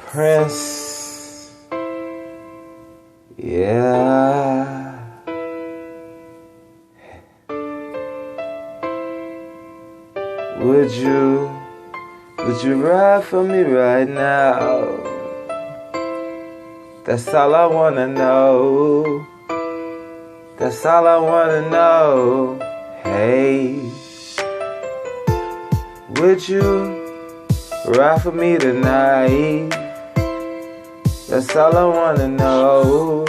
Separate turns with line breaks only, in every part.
Prince, yeah. Would you ride for me right now? That's all I wanna know. That's all I wanna know. Hey, would you ride for me tonight? That's all I wanna know.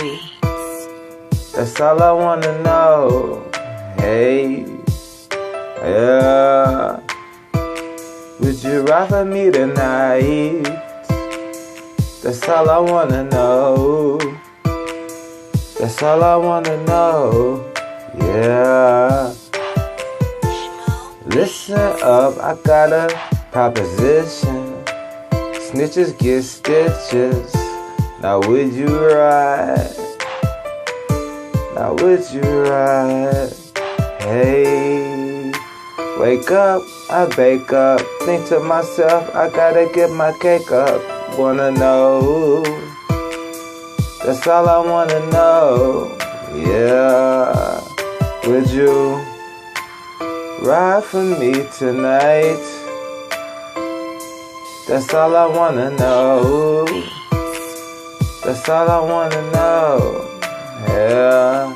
That's all I wanna know. Hey, yeah. Would you ride for me tonight? That's all I wanna know. That's all I wanna know. Yeah. Listen up, I got a proposition. Snitches get stitches. Now would you ride? Now would you ride? Hey, wake up, I bake up. Think to myself, I gotta get my cake up. Wanna know? That's all I wanna know. Yeah. Would you ride for me tonight? That's all I wanna know. That's all I wanna know. Yeah.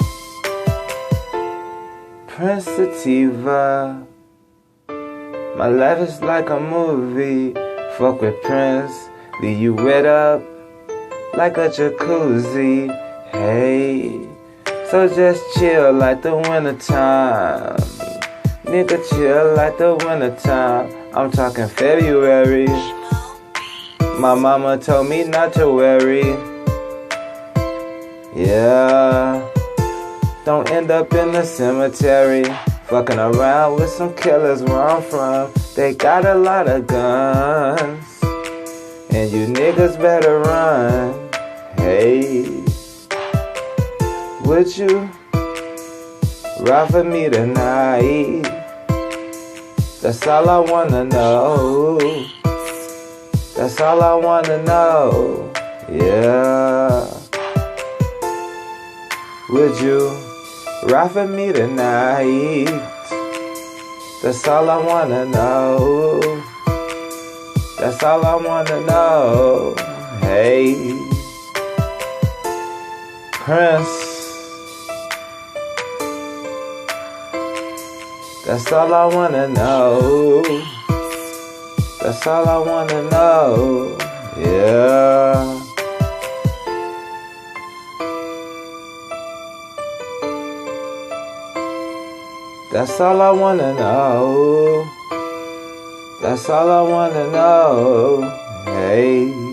Prince Sativa. My life is like a movie. Fuck with Prince, leave you wet up like a jacuzzi. Hey, so just chill like the wintertime. Nigga, chill like the wintertime. I'm talking February. My mama told me not to worry. Yeah, don't end up in the cemetery, fucking around with some killers where I'm from. They got a lot of guns, and you niggas better run. Hey, would you ride for me tonight? That's all I wanna know. That's all I wanna know. Yeah. Would you ride for me tonight? That's all I wanna know. That's all I wanna know. Hey, Prince. That's all I wanna know. That's all I wanna know. Yeah. That's all I wanna know. That's all I wanna know. Hey.